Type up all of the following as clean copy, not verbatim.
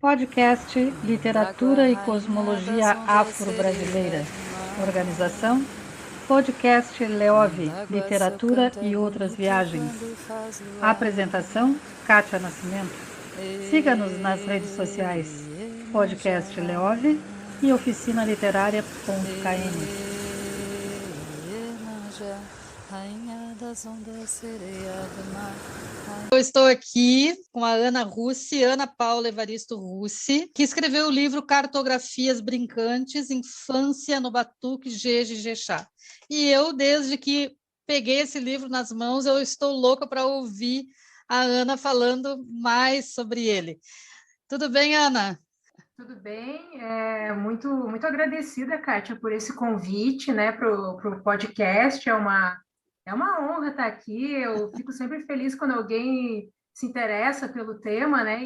Podcast Literatura e Cosmologia Afro-Brasileira. Organização: Podcast Leove, Literatura e Outras Viagens. Apresentação: Kátia Nascimento. Siga-nos nas redes sociais: Podcast Leove e Oficina Literária.km. Rainha das ondas, sereia do mar. Eu estou aqui com a Ana Russi, Ana Paula Evaristo Russi, que escreveu o livro Cartografias Brincantes, Infância no Batuque, Jeje e Jexá. E eu, desde que peguei esse livro nas mãos, eu estou louca para ouvir a Ana falando mais sobre ele. Tudo bem, Ana? Tudo bem, muito agradecida, Kátia, por esse convite, né, para o podcast. É uma honra estar aqui. Eu fico sempre feliz quando alguém se interessa pelo tema, né?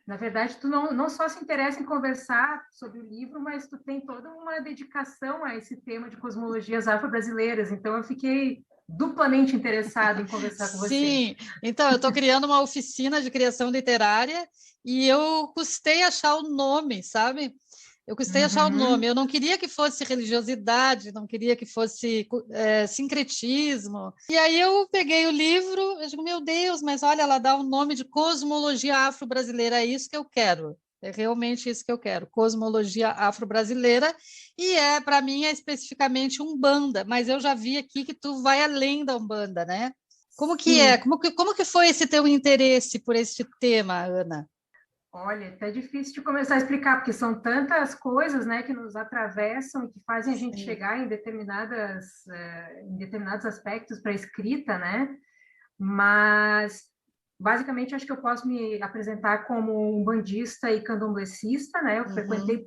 Na verdade, tu não só se interessa em conversar sobre o livro, mas tu tem toda uma dedicação a esse tema de cosmologias afro-brasileiras. Então, eu fiquei duplamente interessada em conversar com você. Sim, então eu estou criando uma oficina de criação literária e eu custei achar o nome, sabe? Eu custei achar o nome. Eu não queria que fosse religiosidade, não queria que fosse sincretismo. E aí eu peguei o livro, eu digo, meu Deus, mas olha, ela dá o nome de Cosmologia Afro-Brasileira, é isso que eu quero. É realmente isso que eu quero, Cosmologia Afro-Brasileira, e para mim, é especificamente Umbanda, mas eu já vi aqui que tu vai além da Umbanda, né? Como que é? Como que foi esse teu interesse por este tema, Ana? Olha, até difícil de começar a explicar, porque são tantas coisas, né, que nos atravessam e que fazem a gente chegar em determinados aspectos para a escrita, né? Mas, basicamente, acho que eu posso me apresentar como um bandista e candomblessista, né? Eu frequentei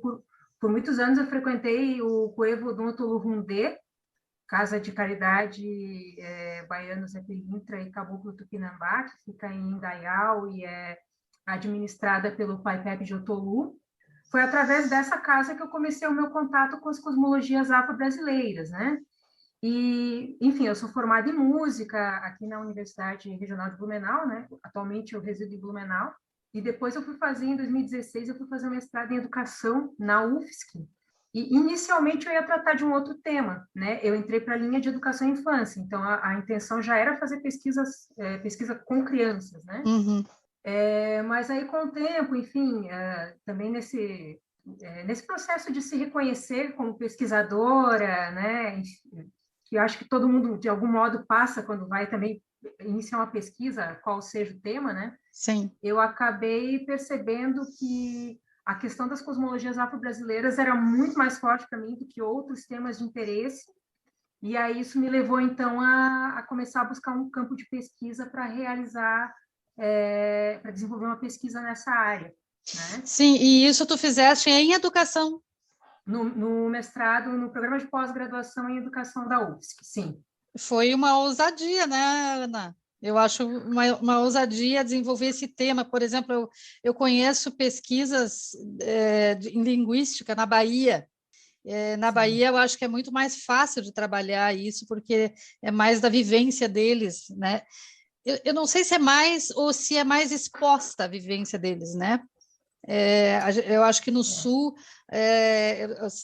por muitos anos, eu frequentei o Cuevo do Otulurundê, Casa de Caridade Baiano Zé Pilintra e Caboclo Tupinambá, que fica em Indaial e é administrada pelo Pai Pepe de Otolu. Foi através dessa casa que eu comecei o meu contato com as cosmologias afro-brasileiras, né? E, enfim, eu sou formada em música aqui na Universidade Regional de Blumenau, né? Atualmente eu resido em Blumenau. E depois eu fui fazer, em 2016, eu fui fazer um mestrado em educação na UFSC. E inicialmente eu ia tratar de um outro tema, né? Eu entrei para a linha de educação e infância, então a intenção já era fazer pesquisa com crianças, né? Mas aí, com o tempo, enfim, também nesse processo de se reconhecer como pesquisadora, né, que eu acho que todo mundo, de algum modo, passa quando vai também iniciar uma pesquisa, qual seja o tema, né? Sim. Eu acabei percebendo que a questão das cosmologias afro-brasileiras era muito mais forte para mim do que outros temas de interesse, e aí isso me levou, então, a começar a buscar um campo de pesquisa para realizar para desenvolver uma pesquisa nessa área, né? Sim, e isso tu fizeste em educação? No mestrado, no programa de pós-graduação em educação da UFSC, sim. Foi uma ousadia, né, Ana? Eu acho uma ousadia desenvolver esse tema. Por exemplo, eu conheço pesquisas em linguística na Bahia. Na Bahia, eu acho que é muito mais fácil de trabalhar isso, porque é mais da vivência deles, né? Eu não sei se é mais ou se é mais exposta a vivência deles, né? Eu acho que no Sul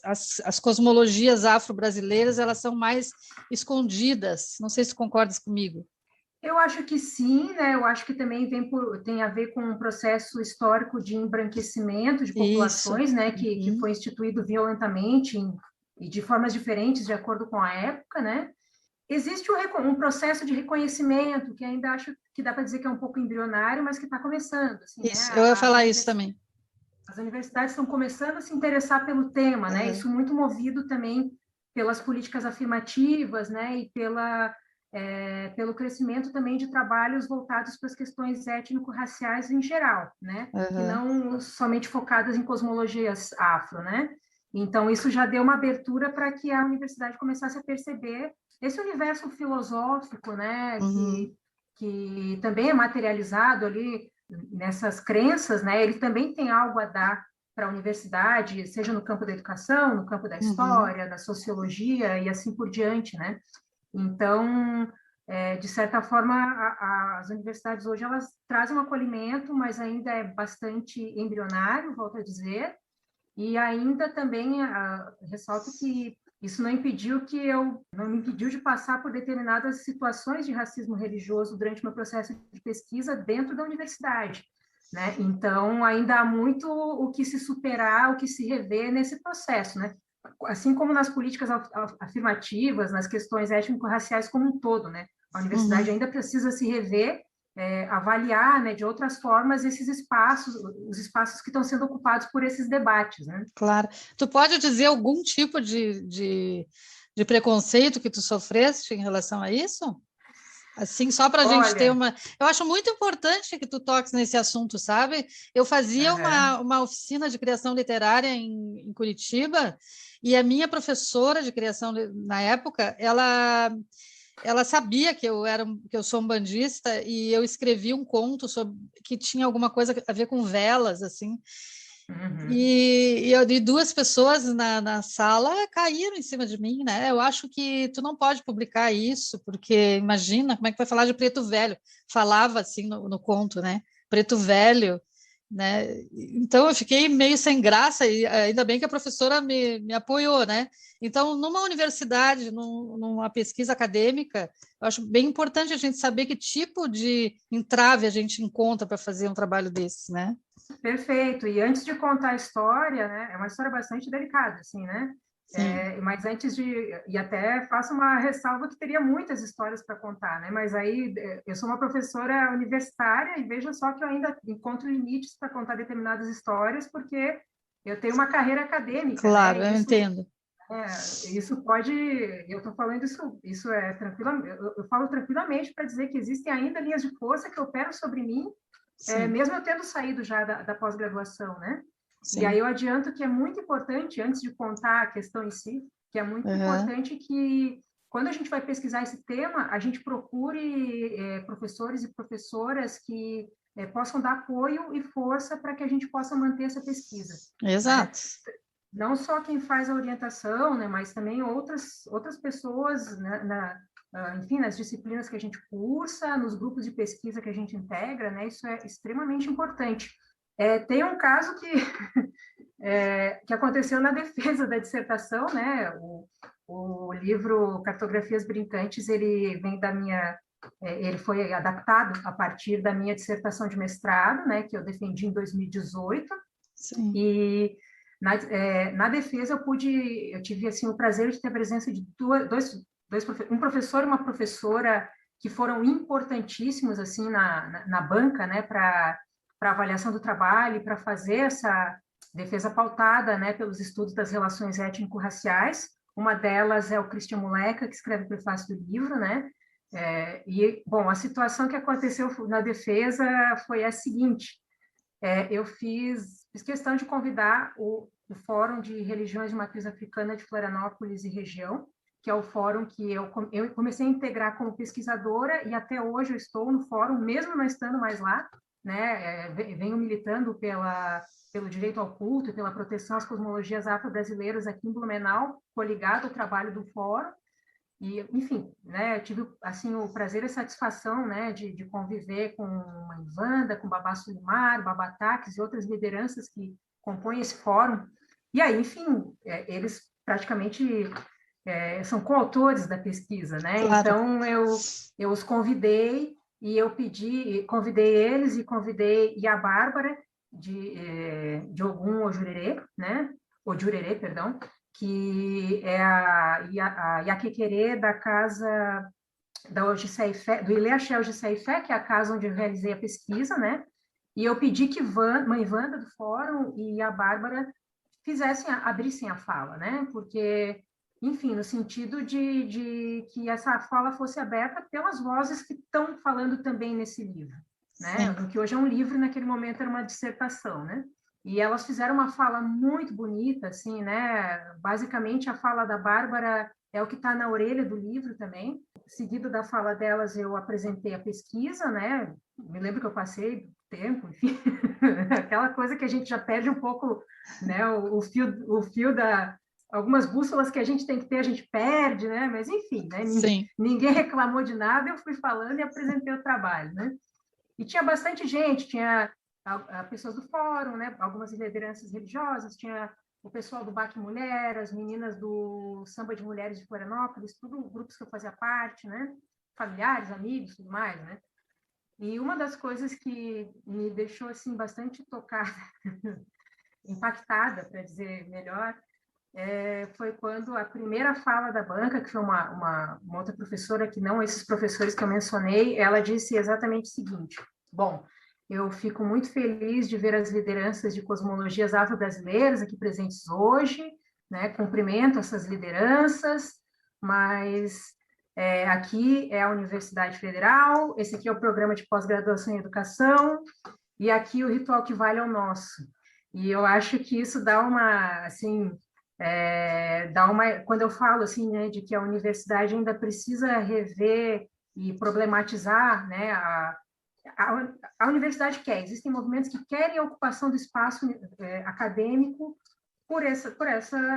as cosmologias afro-brasileiras elas são mais escondidas. Não sei se tu concordas comigo. Eu acho que sim, né? Eu acho que também tem a ver com um processo histórico de embranquecimento de Isso. populações, né? Que foi instituído violentamente e de formas diferentes de acordo com a época, né? Existe um processo de reconhecimento que ainda acho que dá para dizer que é um pouco embrionário, mas que está começando, assim, né? Isso, eu ia falar isso também. As universidades estão começando a se interessar pelo tema, né? Isso muito movido também pelas políticas afirmativas, né? E pelo crescimento também de trabalhos voltados para as questões étnico-raciais em geral, né? Que não somente focadas em cosmologias afro, né? Então, isso já deu uma abertura para que a universidade começasse a perceber esse universo filosófico, né? Que também é materializado ali nessas crenças, né? Ele também tem algo a dar para a universidade, seja no campo da educação, no campo da história, da sociologia e assim por diante, né? Então, de certa forma, as universidades hoje elas trazem um acolhimento, mas ainda é bastante embrionário, volto a dizer, e ainda também ressalto que isso não me impediu de passar por determinadas situações de racismo religioso durante meu processo de pesquisa dentro da universidade, né? Então, ainda há muito o que se superar, o que se rever nesse processo, né? Assim como nas políticas afirmativas, nas questões étnico-raciais como um todo, né? A universidade ainda precisa se rever, avaliar, né, de outras formas esses espaços, os espaços que estão sendo ocupados por esses debates, né? Claro. Tu pode dizer algum tipo de preconceito que tu sofreste em relação a isso? Assim, só para a gente ter Olha, uma... Eu acho muito importante que tu toques nesse assunto, sabe? Eu fazia uma oficina de criação literária em Curitiba e a minha professora de criação, na época, ela sabia que eu sou umbandista e eu escrevi um conto sobre, que tinha alguma coisa a ver com velas, assim. E duas pessoas na sala caíram em cima de mim, né? Eu acho que tu não pode publicar isso, porque imagina como é que vai falar de preto velho. Falava assim no conto, né? Preto velho, né? Então eu fiquei meio sem graça, e ainda bem que a professora me apoiou, né? Então, numa universidade, numa pesquisa acadêmica, eu acho bem importante a gente saber que tipo de entrave a gente encontra para fazer um trabalho desses, né? perfeito. E antes de contar a história, né, é uma história bastante delicada, assim, né? Sim. Mas antes de... E até faço uma ressalva que teria muitas histórias para contar, né? Mas aí eu sou uma professora universitária e veja só que eu ainda encontro limites para contar determinadas histórias, porque eu tenho uma carreira acadêmica, Claro, né? eu entendo. Isso pode... Eu estou falando isso é tranquilo, eu falo tranquilamente para dizer que existem ainda linhas de força que operam sobre mim, mesmo eu tendo saído já da pós-graduação, né? E aí Sim. eu adianto que é muito importante, antes de contar a questão em si, que é muito Uhum. importante que, quando a gente vai pesquisar esse tema, a gente procure professores e professoras que possam dar apoio e força para que a gente possa manter essa pesquisa, né? Exato. Não só quem faz a orientação, né, mas também outras pessoas, né, enfim, nas disciplinas que a gente cursa, nos grupos de pesquisa que a gente integra, né, isso é extremamente importante. Tem um caso que aconteceu na defesa da dissertação, né, o livro Cartografias Brincantes, ele vem da minha... Ele foi adaptado a partir da minha dissertação de mestrado, né, que eu defendi em 2018, Sim. e na defesa eu tive assim o prazer de ter a presença de um professor e uma professora que foram importantíssimos assim na banca, né, para avaliação do trabalho e para fazer essa defesa pautada, né, pelos estudos das relações étnico-raciais. Uma delas é o Christian Muleca, que escreve o prefácio do livro, né? Bom, a situação que aconteceu na defesa foi a seguinte: eu fiz questão de convidar o Fórum de Religiões de Matriz Africana de Florianópolis e região, que é o fórum que eu comecei a integrar como pesquisadora, e até hoje eu estou no fórum, mesmo não estando mais lá, né? Venho militando pelo direito ao culto e pela proteção às cosmologias afro-brasileiras aqui em Blumenau, coligado ao trabalho do fórum. E, enfim, né, eu tive assim o prazer e a satisfação, né, de conviver com a Ivanda, com o Babá Sulimar, Babá Taques e outras lideranças que compõem esse fórum. E aí, enfim, eles praticamente são coautores da pesquisa, né? Claro. Então eu os convidei e eu convidei eles e convidei e a Bárbara de Ogum Ojurerê, né? Ojurerê, perdão, que é a Yaquequerê da casa da Ogiceifé, do Ilê Axé Ogiceifé, que é a casa onde eu realizei a pesquisa, né? E eu pedi que mãe Wanda do fórum e a Bárbara abrissem a fala, né? Porque, enfim, no sentido de que essa fala fosse aberta pelas vozes que estão falando também nesse livro, né? Sim. O que hoje é um livro, naquele momento era uma dissertação, né? E elas fizeram uma fala muito bonita, assim, né? Basicamente, a fala da Bárbara é o que está na orelha do livro também. Seguido da fala delas, eu apresentei a pesquisa, né? Me lembro que eu passei tempo, enfim, aquela coisa que a gente já perde um pouco, né? O fio algumas bússolas que a gente tem que ter, a gente perde, né? Mas, enfim, né? Sim. Ninguém reclamou de nada, eu fui falando e apresentei o trabalho, né? E tinha bastante gente, tinha pessoas do fórum, né? Algumas lideranças religiosas, tinha o pessoal do Baque Mulher, as meninas do Samba de Mulheres de Florianópolis, tudo grupos que eu fazia parte, né? Familiares, amigos, tudo mais, né? E uma das coisas que me deixou assim bastante tocada, impactada, para dizer melhor, foi quando a primeira fala da banca, que foi uma outra professora, que não esses professores que eu mencionei, ela disse exatamente o seguinte: bom, eu fico muito feliz de ver as lideranças de cosmologias afro-brasileiras aqui presentes hoje, né? Cumprimento essas lideranças, mas aqui é a Universidade Federal, esse aqui é o programa de pós-graduação em educação, e aqui o ritual que vale é o nosso. E eu acho que isso dá uma, assim, quando eu falo assim, né, de que a universidade ainda precisa rever e problematizar, né, a universidade quer, existem movimentos que querem a ocupação do espaço acadêmico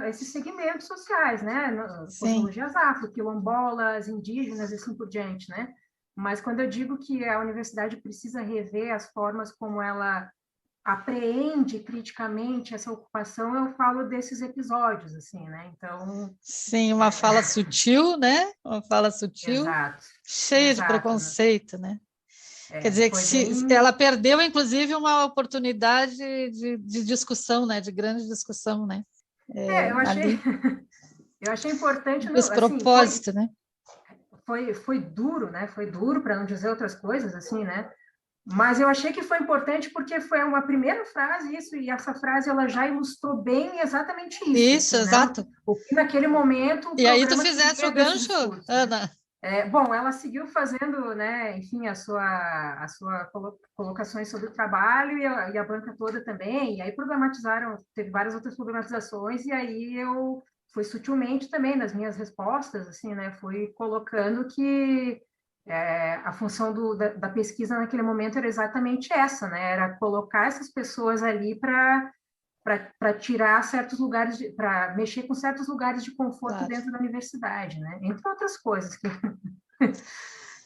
esses segmentos sociais, né, cosmologias afro, quilombolas, indígenas e assim por diante, né, mas quando eu digo que a universidade precisa rever as formas como ela apreende criticamente essa ocupação, eu falo desses episódios, assim, né? Então... Sim, uma fala sutil, né? Uma fala sutil, Exato, cheia de exato, né? preconceito, né? Quer dizer que ela perdeu, inclusive, uma oportunidade de discussão, né? De grande discussão, né? Eu achei importante, Um assim, despropósito, né? Foi duro, né? Foi duro, para não dizer outras coisas, assim, né? Mas eu achei que foi importante porque foi uma primeira frase, isso, e essa frase ela já ilustrou bem exatamente isso. Isso, assim, exato. Né? O que naquele momento... E aí tu fizeste o gancho, Ana. Bom, ela seguiu fazendo, né, enfim, a sua colocações sobre o trabalho e a banca toda também, e aí problematizaram, teve várias outras problematizações, e aí eu fui sutilmente também nas minhas respostas, assim, né, fui colocando que a função da pesquisa naquele momento era exatamente essa, né, era colocar essas pessoas ali para tirar certos lugares, para mexer com certos lugares de conforto Claro. dentro da universidade, né? Entre outras coisas.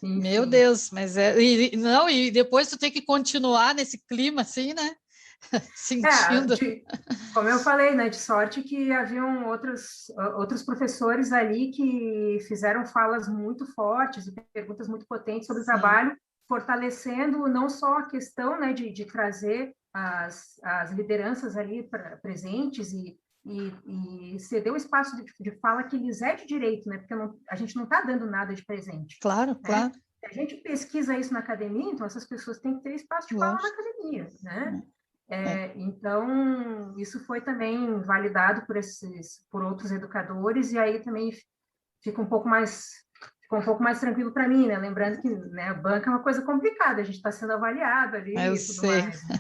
Meu Deus, mas e depois tu tem que continuar nesse clima assim, né? Sentindo. Como eu falei, né? De sorte que haviam outros professores ali que fizeram falas muito fortes e perguntas muito potentes sobre o trabalho, fortalecendo não só a questão, né, de trazer as lideranças ali presentes e ceder o espaço de fala que lhes é de direito, né? Porque a gente não está dando nada de presente. Claro, né? claro. Se a gente pesquisa isso na academia, então essas pessoas têm que ter espaço de fala na academia, né? Então, isso foi também validado por outros educadores, e aí também fica um pouco mais tranquilo para mim, né? Lembrando que, né, a banca é uma coisa complicada, a gente está sendo avaliado ali e tudo mais. Né?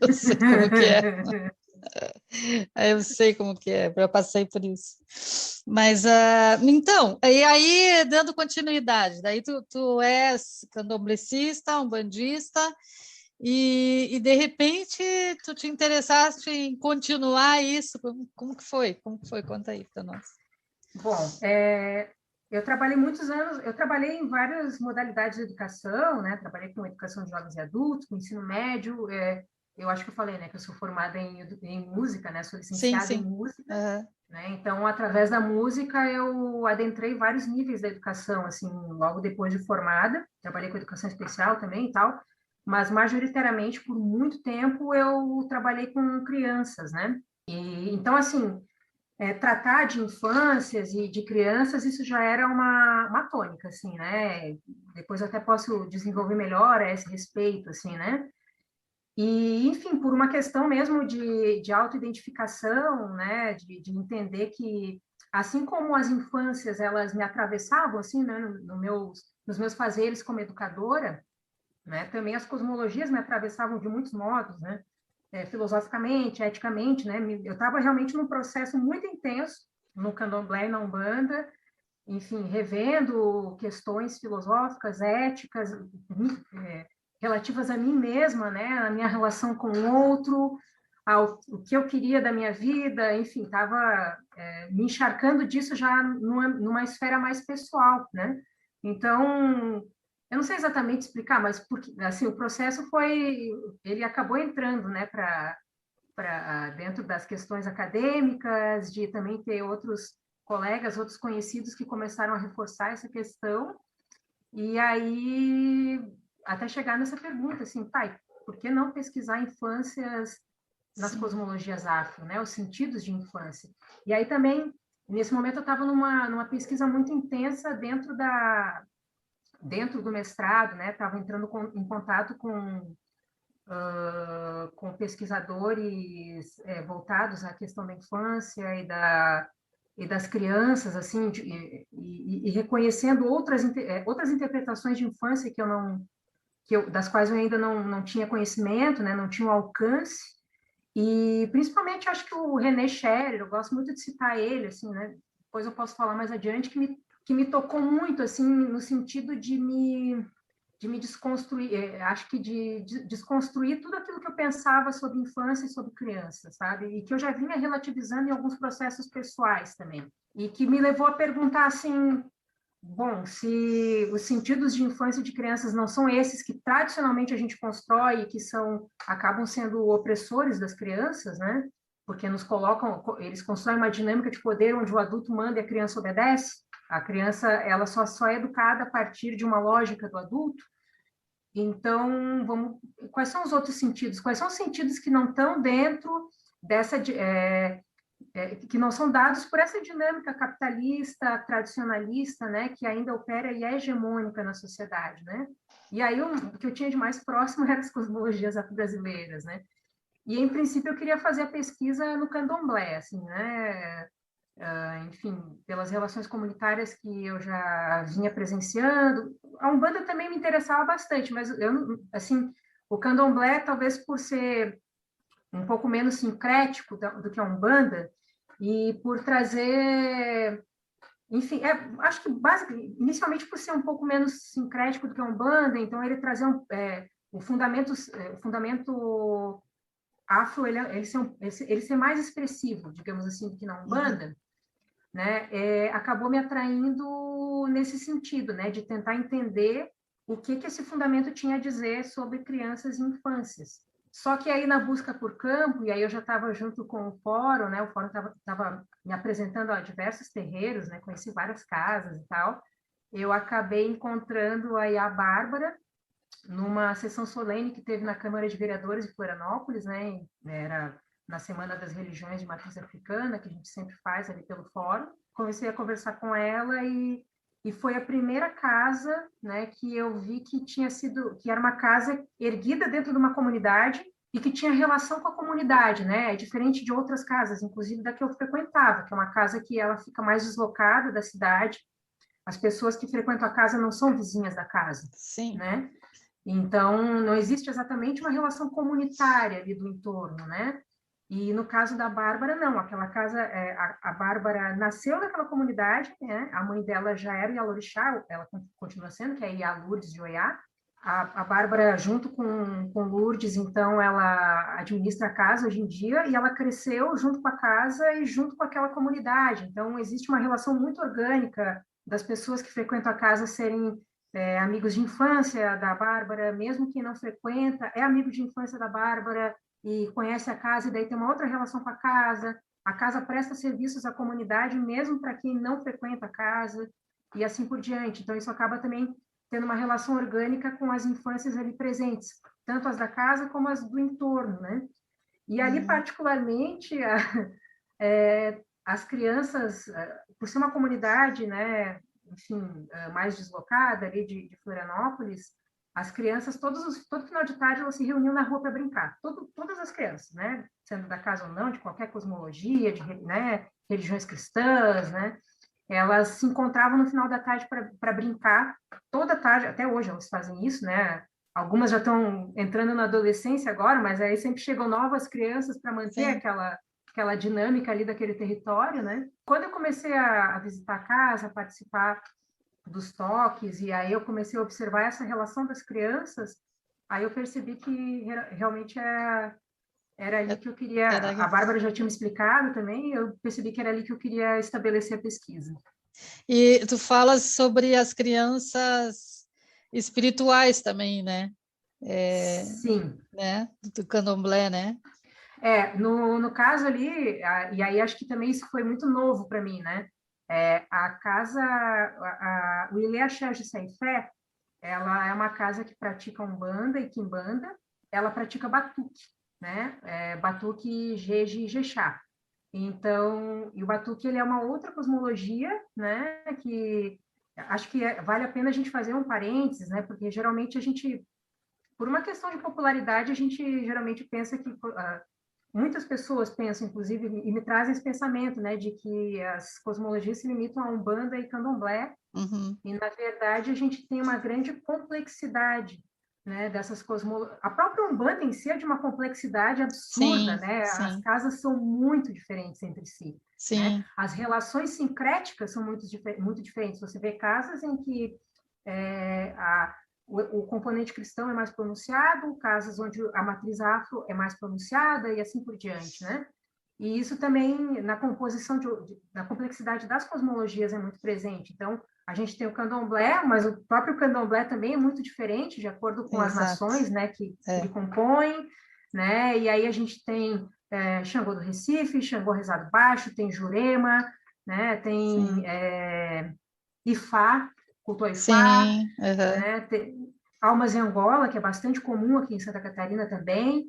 Eu sei como que é. Eu sei como que é, eu passei por isso. Mas, então, e aí, dando continuidade, daí tu és candomblessista, umbandista, e de repente tu te interessaste em continuar isso, como que foi? Como que foi? Conta aí para nós. Bom, eu trabalhei muitos anos, eu trabalhei em várias modalidades de educação, né? Trabalhei com educação de jovens e adultos, com ensino médio, eu acho que eu falei, né, que eu sou formada em música, né? Sou licenciada em música, né? Então, através da música, eu adentrei vários níveis da educação, assim, logo depois de formada. Trabalhei com educação especial também e tal, mas majoritariamente, por muito tempo, eu trabalhei com crianças, né? E então, assim, tratar de infâncias e de crianças, isso já era uma tônica, assim, né? Depois eu até posso desenvolver melhor a esse respeito, assim, né? E, enfim, por uma questão mesmo de autoidentificação, né, de entender que, assim como as infâncias, elas me atravessavam, assim, né, nos meus fazeres como educadora, né, também as cosmologias me atravessavam de muitos modos, né, filosoficamente, eticamente, né, eu estava realmente num processo muito intenso no candomblé e na Umbanda, enfim, revendo questões filosóficas, éticas, relativas a mim mesma, né, a minha relação com o outro, o que eu queria da minha vida, enfim, estava me encharcando disso já numa esfera mais pessoal, né? Então, eu não sei exatamente explicar, mas porque, assim, o processo ele acabou entrando, né, para dentro das questões acadêmicas, de também ter outros colegas, outros conhecidos que começaram a reforçar essa questão, e aí até chegar nessa pergunta, assim, pai, por que não pesquisar infâncias nas Sim. cosmologias afro, né, os sentidos de infância? E aí também, nesse momento, eu estava numa pesquisa muito intensa dentro do mestrado, né, estava entrando em contato com pesquisadores voltados à questão da infância e das crianças, assim, e reconhecendo outras interpretações de infância das quais eu ainda não tinha conhecimento, né, não tinha o alcance, e principalmente acho que o René Scherer, eu gosto muito de citar ele, assim, né, depois eu posso falar mais adiante, que me tocou muito, assim, no sentido de me desconstruir, acho que de desconstruir tudo aquilo que eu pensava sobre infância e sobre criança, sabe? E que eu já vinha relativizando em alguns processos pessoais também. E que me levou a perguntar assim, bom, se os sentidos de infância e de crianças não são esses que tradicionalmente a gente constrói e que acabam sendo opressores das crianças, né? Porque eles constroem uma dinâmica de poder onde o adulto manda e a criança obedece. A criança, ela só é educada a partir de uma lógica do adulto. Então, quais são os outros sentidos? Quais são os sentidos que não estão dentro dessa, que não são dados por essa dinâmica capitalista, tradicionalista, né, que ainda opera e é hegemônica na sociedade, né? E aí o que eu tinha de mais próximo eram as cosmologias afro-brasileiras, né? E em princípio eu queria fazer a pesquisa no candomblé, assim, né? Enfim, pelas relações comunitárias que eu já vinha presenciando. A Umbanda também me interessava bastante, mas assim, o candomblé, talvez por ser um pouco menos sincrético do que a Umbanda, e por trazer, enfim, acho que inicialmente por ser um pouco menos sincrético do que a Umbanda, então ele trazer o fundamento afro, ele ser mais expressivo, digamos assim, do que na Umbanda, né, acabou me atraindo nesse sentido, né, de tentar entender o que esse fundamento tinha a dizer sobre crianças e infâncias. Só que aí na busca por campo, e aí eu já estava junto com o fórum, né, o fórum estava me apresentando a diversos terreiros, né, conheci várias casas e tal, eu acabei encontrando aí a Bárbara numa sessão solene que teve na Câmara de Vereadores de Florianópolis, né, era na Semana das Religiões de Matriz Africana, que a gente sempre faz ali pelo fórum. Comecei a conversar com ela e foi a primeira casa, né, que eu vi que era uma casa erguida dentro de uma comunidade e que tinha relação com a comunidade, né, é diferente de outras casas, inclusive da que eu frequentava, que é uma casa que ela fica mais deslocada da cidade, as pessoas que frequentam a casa não são vizinhas da casa, Sim. né, então não existe exatamente uma relação comunitária ali do entorno, né, e no caso da Bárbara, não, aquela casa, a Bárbara nasceu naquela comunidade, né? A mãe dela já era Ialorixá, ela continua sendo, que é Iá Lourdes de Oiá. A Bárbara, junto com Lourdes, então, ela administra a casa hoje em dia, e ela cresceu junto com a casa e junto com aquela comunidade. Então, existe uma relação muito orgânica das pessoas que frequentam a casa serem amigos de infância da Bárbara, mesmo quem não frequenta, é amigo de infância da Bárbara, e conhece a casa, e daí tem uma outra relação com a casa presta serviços à comunidade, mesmo para quem não frequenta a casa, e assim por diante. Então, isso acaba também tendo uma relação orgânica com as infâncias ali presentes, tanto as da casa como as do entorno, né? E ali, particularmente, as crianças, por ser uma comunidade, né, enfim, mais deslocada ali de Florianópolis, as crianças, todo final de tarde, elas se reuniam na rua para brincar. Todas as crianças, né? Sendo da casa ou não, de qualquer cosmologia, né? Religiões cristãs, né? Elas se encontravam no final da tarde para brincar. Toda tarde, até hoje elas fazem isso, né? Algumas já estão entrando na adolescência agora, mas aí sempre chegam novas crianças para manter aquela dinâmica ali daquele território, né? Quando eu comecei a visitar a casa, a participar dos toques, e aí eu comecei a observar essa relação das crianças, aí eu percebi que realmente Era ali que eu queria, Era... a Bárbara já tinha me explicado também, eu percebi que era ali que eu queria estabelecer a pesquisa. E tu falas sobre as crianças espirituais também, né? Sim. Né? Do candomblé, né? No caso ali, e aí acho que também isso foi muito novo para mim, né? A casa, o Ilê Axé de Sem Fé, ela é uma casa que pratica Umbanda e Quimbanda, ela pratica batuque, né? Batuque Jeje e Jexá. Então, e o batuque ele é uma outra cosmologia, né? Que acho que vale a pena a gente fazer um parênteses, né? Porque geralmente a gente, por uma questão de popularidade, a gente geralmente pensa que muitas pessoas pensam, inclusive, e me trazem esse pensamento, né, de que as cosmologias se limitam a Umbanda e Candomblé, e, na verdade, a gente tem uma grande complexidade, né, dessas cosmologias. A própria Umbanda em si é de uma complexidade absurda, Sim, né? As sim, casas são muito diferentes entre si, né? sim, As relações sincréticas são muito diferentes. Você vê casas em que o componente cristão é mais pronunciado, casas onde a matriz afro é mais pronunciada e assim por diante, né? E isso também na composição na complexidade das cosmologias é muito presente. Então, a gente tem o candomblé, mas o próprio candomblé também é muito diferente de acordo com as exato. nações, né, que ele compõe, né? E aí a gente tem Xangô do Recife, Xangô Rezado Baixo, tem Jurema, né? Tem Ifá, culto ao Ifá, Sim, né? Tem Almas em Angola, que é bastante comum aqui em Santa Catarina também.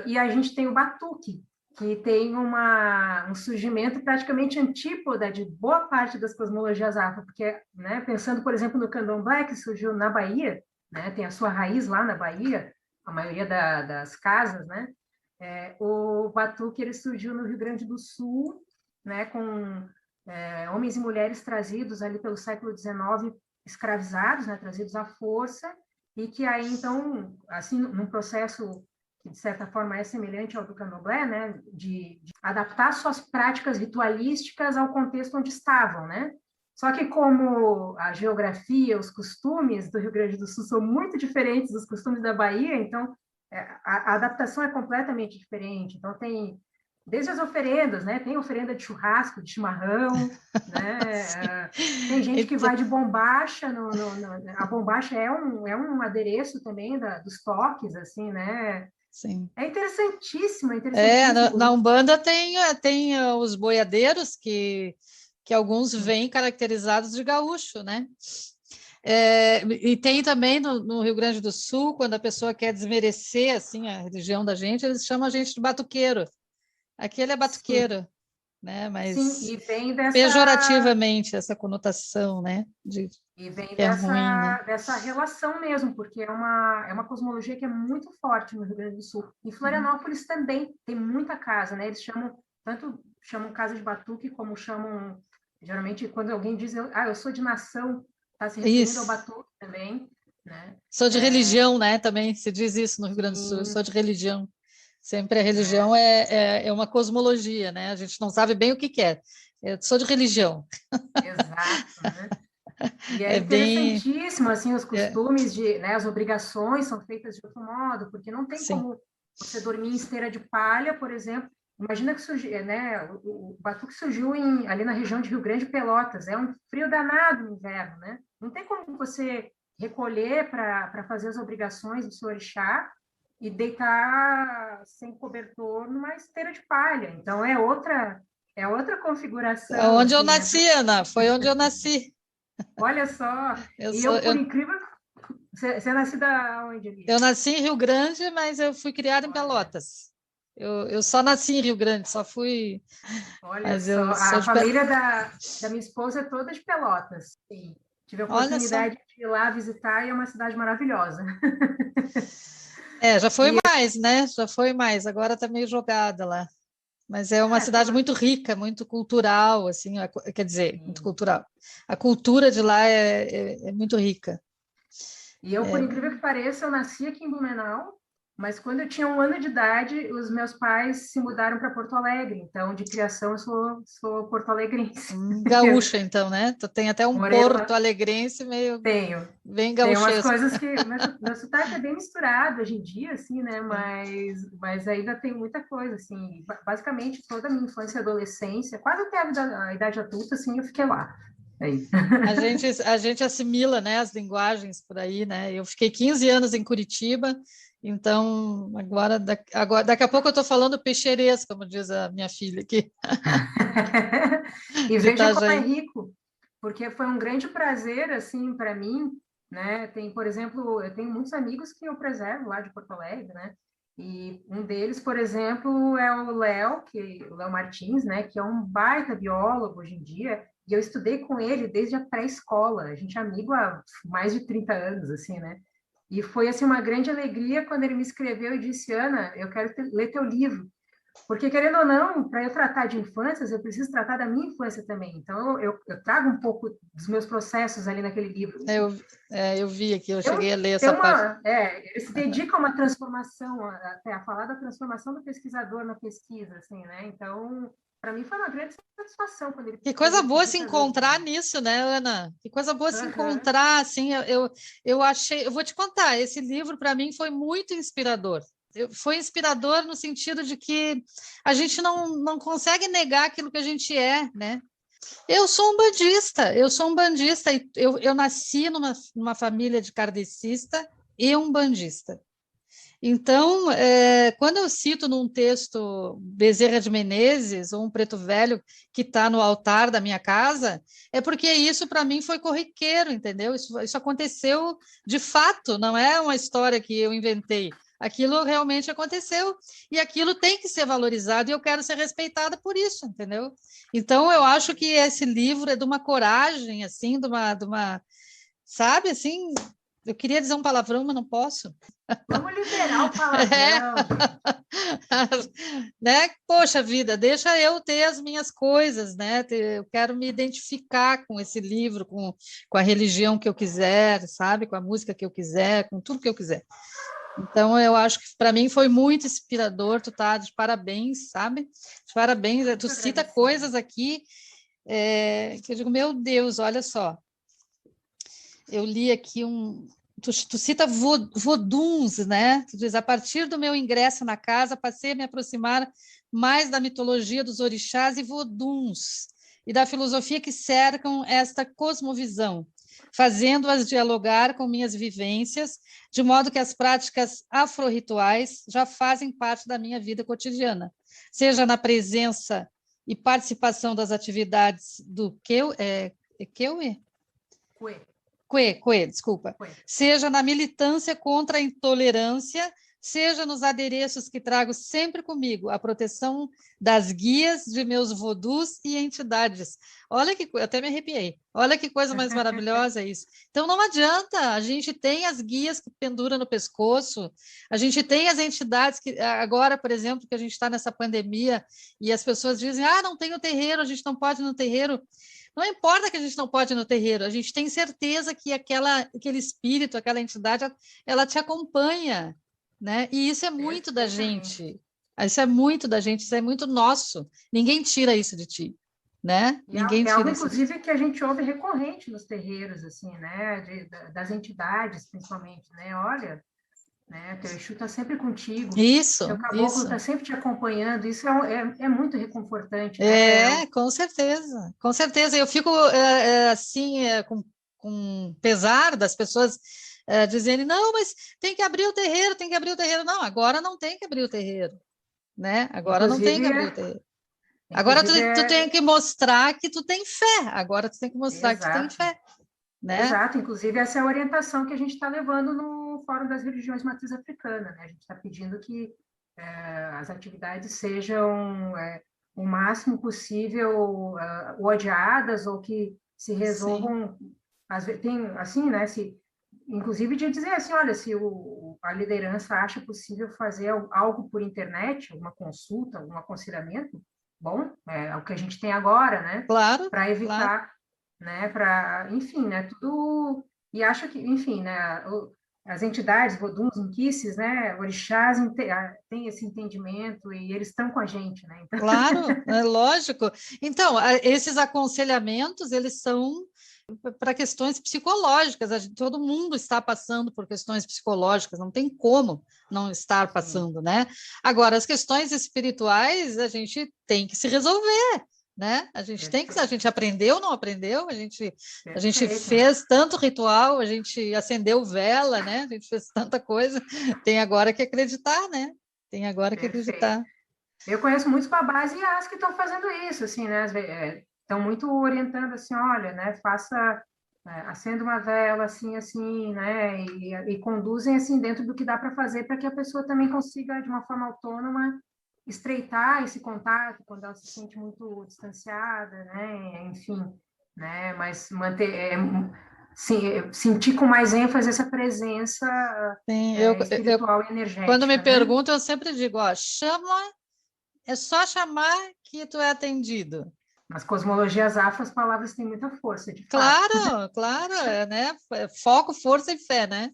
E a gente tem o batuque, que tem um surgimento praticamente antípoda de boa parte das cosmologias afro, porque, né, pensando, por exemplo, no candomblé, que surgiu na Bahia, né, tem a sua raiz lá na Bahia, a maioria das casas, né, o batuque ele surgiu no Rio Grande do Sul, né, com homens e mulheres trazidos ali pelo século XIX, escravizados, né, trazidos à força, e que aí, então, assim, num processo que, de certa forma, é semelhante ao do candomblé, né, de adaptar suas práticas ritualísticas ao contexto onde estavam, né? Só que como a geografia, os costumes do Rio Grande do Sul são muito diferentes dos costumes da Bahia, então a adaptação é completamente diferente. Então tem desde as oferendas, né? Tem oferenda de churrasco, de chimarrão, né? Tem gente que vai de bombacha, a bombacha é um adereço também dos toques, assim, né? Sim. É interessantíssimo, é Na, interessantíssimo. na Umbanda tem os boiadeiros que alguns vêm caracterizados de gaúcho, né? E tem também no Rio Grande do Sul, quando a pessoa quer desmerecer assim a religião da gente, eles chamam a gente de batuqueiro. Aquele é Sim, batuqueiro, né? sim, Mas e vem dessa pejorativamente essa conotação, né? De E vem que é ruim, né? dessa relação mesmo, porque é uma cosmologia que é muito forte no Rio Grande do Sul. Em Florianópolis também tem muita casa, né? Eles tanto chamam casa de batuque, como chamam, geralmente, quando alguém diz, eu sou de nação, está se referindo ao Isso. batuque também, né? Sou de religião, né? Também se diz isso no Rio Grande do Sul. Eu Sim, sou de religião. Sempre a religião é uma cosmologia, né? A gente não sabe bem o que que é. Eu sou de religião. exato, né? E é É bem. interessantíssimo, assim, os costumes né, as obrigações são feitas de outro modo, porque não tem Sim. como você dormir em esteira de palha, por exemplo. Imagina que surgiu, né, o batuque surgiu ali na região de Rio Grande e Pelotas, é um frio danado no inverno, né? Não tem como você recolher para fazer as obrigações do seu orixá e deitar sem cobertor numa esteira de palha. Então é outra configuração, Onde eu assim, né? nasci, Ana, foi onde eu nasci. Olha só, Eu, e sou, eu, por eu, incrível, você é nascida onde, eu Elia? nasci em Rio Grande, mas eu fui criada em Olha, Pelotas. Eu só nasci em Rio Grande, só fui. olha Mas só, eu sou a de Pelotas. família da minha esposa é toda de Pelotas. Sim. Tive a Olha só. oportunidade de ir lá visitar e é uma cidade maravilhosa. Já foi E mais, né? Já foi mais. Agora está meio jogada lá. Mas é uma cidade toda, muito rica, muito cultural, assim, quer dizer, muito sim. cultural. A cultura de lá é muito rica. E eu, por incrível que pareça, eu nasci aqui em Blumenau, Mas quando eu tinha 1 ano de idade, os meus pais se mudaram para Porto Alegre. Então, de criação, eu sou porto-alegrense. Gaúcha, então, né? Tu tem até um Morei porto lá, alegrense meio tenho. bem Tem umas gaúchesco. coisas que... Meu sotaque é bem misturado hoje em dia, assim, né? Mas ainda tem muita coisa, assim. Basicamente, toda a minha infância e adolescência, quase até a idade adulta, assim, eu fiquei lá. Aí. A gente assimila, né, as linguagens por aí, né? Eu fiquei 15 anos em Curitiba, então agora daqui a pouco eu estou falando peixerês, como diz a minha filha aqui, E de veja como é Itajaí. rico, porque foi um grande prazer, assim, para mim, né? Tem, por exemplo, eu tenho muitos amigos que eu preservo lá de Porto Alegre, né? E um deles, por exemplo, é o Léo Martins, né? Que é um baita biólogo hoje em dia, e eu estudei com ele desde a pré-escola. A gente é amigo há mais de 30 anos, assim, né? E foi, assim, uma grande alegria quando ele me escreveu e disse, Ana, eu quero ler teu livro. Porque, querendo ou não, para eu tratar de infâncias, eu preciso tratar da minha infância também. Então, eu trago um pouco dos meus processos ali naquele livro. Eu vi aqui, eu cheguei a Eu, ler essa parte. ele se dedica a uma transformação, até a falar da transformação do pesquisador na pesquisa, assim, né? Então, para mim foi uma grande satisfação Que quando coisa ele boa pediu se para ler o encontrar livro. nisso, né, Ana? Que coisa boa se Uhum. encontrar, assim, eu achei, eu vou te contar, esse livro para mim foi muito inspirador. Foi inspirador no sentido de que a gente não consegue negar aquilo que a gente é, né? Eu sou um bandista, e eu nasci numa família de kardecista e umbandista. Então, quando eu cito num texto Bezerra de Menezes, ou um preto velho que está no altar da minha casa, é porque isso para mim foi corriqueiro, entendeu? Isso aconteceu de fato, não é uma história que eu inventei. Aquilo realmente aconteceu e aquilo tem que ser valorizado e eu quero ser respeitada por isso, entendeu? Então, eu acho que esse livro é de uma coragem, assim, sabe, assim, eu queria dizer um palavrão, mas não posso. Vamos liberar o É, palavrão, gente. né? Poxa vida, deixa eu ter as minhas coisas, né? Eu quero me identificar com esse livro, com a religião que eu quiser, sabe? Com a música que eu quiser, com tudo que eu quiser. Então, eu acho que para mim foi muito inspirador, tu tá de parabéns, sabe? De parabéns, tu Muito cita agradecida. coisas aqui que eu digo, meu Deus, olha só, eu li aqui tu cita voduns, né? Tu diz, a partir do meu ingresso na casa, passei a me aproximar mais da mitologia dos orixás e voduns, e da filosofia que cercam esta cosmovisão, fazendo-as dialogar com minhas vivências, de modo que as práticas afro-rituais já fazem parte da minha vida cotidiana, seja na presença e participação das atividades do Keue? Ué, Desculpa, ué. seja na militância contra a intolerância, seja nos adereços que trago sempre comigo, a proteção das guias de meus vodus e entidades. Olha que até me arrepiei. Olha que coisa mais maravilhosa isso. Então não adianta, a gente tem as guias que penduram no pescoço, a gente tem as entidades que agora, por exemplo, que a gente está nessa pandemia e as pessoas dizem: "Ah, não tem o terreiro, a gente não pode ir no terreiro". Não importa que a gente não pode ir no terreiro, a gente tem certeza que aquele espírito, aquela entidade, ela te acompanha, né? E isso é muito da Perfeitamente. gente. Isso é muito da gente, isso é muito nosso. Ninguém tira isso de ti, né? E Ninguém é algo, tira isso de ti. inclusive, que a gente ouve recorrente nos terreiros, assim, né? Das entidades, principalmente, né? Olha, né? Teu Exu está sempre contigo, teu Isso, caboclo isso. está sempre te acompanhando. Isso é muito reconfortante, né? Com certeza, com certeza. Eu fico assim, com pesar das pessoas dizendo, não, mas tem que abrir o terreiro, tem que abrir o terreiro. Não, agora não tem que abrir o terreiro, né? Agora não tem que Inclusive, abrir o terreiro. Agora inclusive tu tem que mostrar que tu tem fé. Agora tu tem que mostrar que tu tem exato, fé, né? exato. Inclusive, essa é a orientação que a gente está levando no Fórum das Religiões Matriz Africana, né? A gente está pedindo que as atividades sejam o máximo possível odiadas ou que se Sim, resolvam, tem assim, né? Se, inclusive de dizer assim, olha, se a liderança acha possível fazer algo por internet, uma consulta, um aconselhamento, bom, é o que a gente tem agora, né? claro, Para claro. evitar, né? Para, enfim, né? Tudo e acho que, enfim, né? as entidades, voduns, inquices, né, orixás, têm esse entendimento e eles estão com a gente, né? Então... Claro, é lógico. Então, esses aconselhamentos, eles são para questões psicológicas. Todo mundo está passando por questões psicológicas, não tem como não estar passando, né? Agora, as questões espirituais, a gente tem que se resolver, né? A gente aprendeu, não aprendeu, a gente fez tanto ritual, a gente acendeu vela, né? A gente fez tanta coisa, tem agora que acreditar, né? Tem agora que acreditar. Eu conheço muitos babás e as que estão fazendo isso, assim, né? Estão muito orientando assim, olha, né? Acenda uma vela assim, né? E conduzem assim dentro do que dá para fazer para que a pessoa também consiga, de uma forma autônoma, estreitar esse contato quando ela se sente muito distanciada, né? Enfim, né? Mas manter, sentir com mais ênfase essa presença espiritual e energética. Quando me né? perguntam, eu sempre digo, ó, é só chamar que tu é atendido. Nas cosmologias afro, as palavras têm muita força, de fato. Claro, né? Foco, força e fé, né?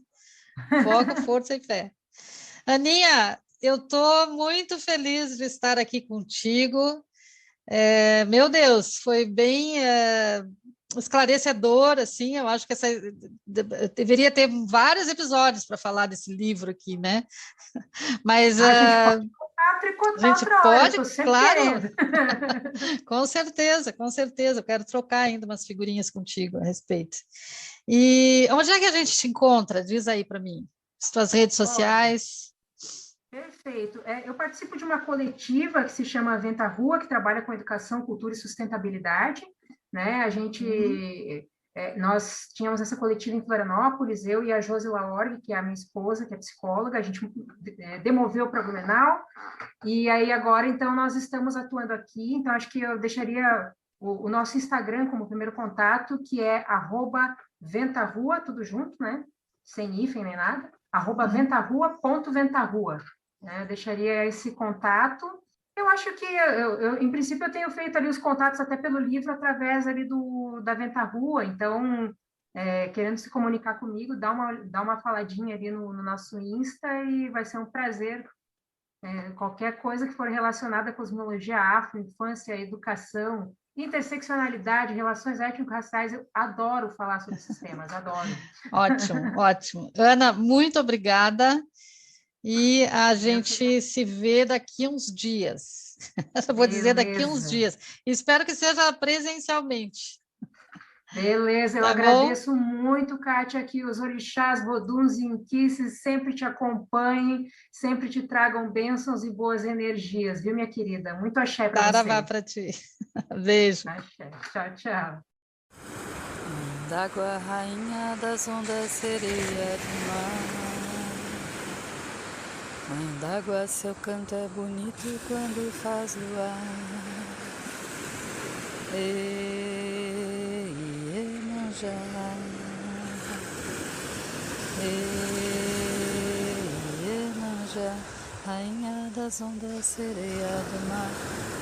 Foco, força e fé. Aninha, eu estou muito feliz de estar aqui contigo. Meu Deus, foi bem esclarecedor, assim. Eu acho que deveria ter vários episódios para falar desse livro aqui, né? Mas a gente pode, claro. Com certeza, com certeza. Eu quero trocar ainda umas figurinhas contigo a respeito. E onde é que a gente te encontra? Diz aí para mim. As tuas redes sociais. Perfeito. Eu participo de uma coletiva que se chama Venta Rua, que trabalha com educação, cultura e sustentabilidade. Né? Nós tínhamos essa coletiva em Florianópolis, eu e a Josi Laorg, que é a minha esposa, que é psicóloga, a gente demoveu para Blumenau, e aí agora, então, nós estamos atuando aqui, então acho que eu deixaria o nosso Instagram como primeiro contato, que é @ventarrua, tudo junto, né? Sem hífen nem nada, @ventarrua.ventarrua. Né? Deixaria esse contato. Eu acho que, em princípio, eu tenho feito ali os contatos até pelo livro, através ali da Venta Rua, então, querendo se comunicar comigo, dá uma faladinha ali no nosso Insta e vai ser um prazer. Qualquer coisa que for relacionada à cosmologia afro, infância, educação, interseccionalidade, relações étnico-raciais, eu adoro falar sobre esses temas, adoro. Ótimo, ótimo. Ana, muito obrigada. E a gente se vê daqui uns dias. Eu vou dizer daqui uns dias. Espero que seja presencialmente. Beleza, eu agradeço muito, Kátia, que os orixás, voduns e inquices sempre te acompanhem, sempre te tragam bênçãos e boas energias, viu, minha querida? Muito axé para você. Saravá para ti. Beijo. Axé. Tchau, tchau. D'água, rainha das ondas, sereia do mar. Mãe d'água, seu canto é bonito quando faz luar. Iemanjá, Iemanjá, rainha das ondas, sereia do mar.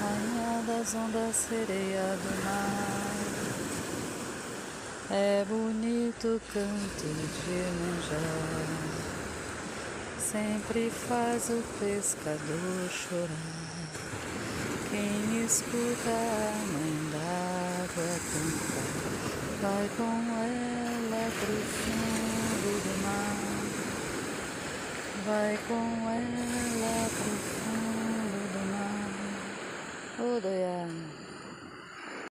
Rainha das ondas, sereia do mar. É bonito o canto de Iemanjá. Sempre faz o pescador chorar. Quem escuta a mãe d'água cantar, vai com ela pro fundo do mar. Vai com ela pro fundo do mar. Odoiá.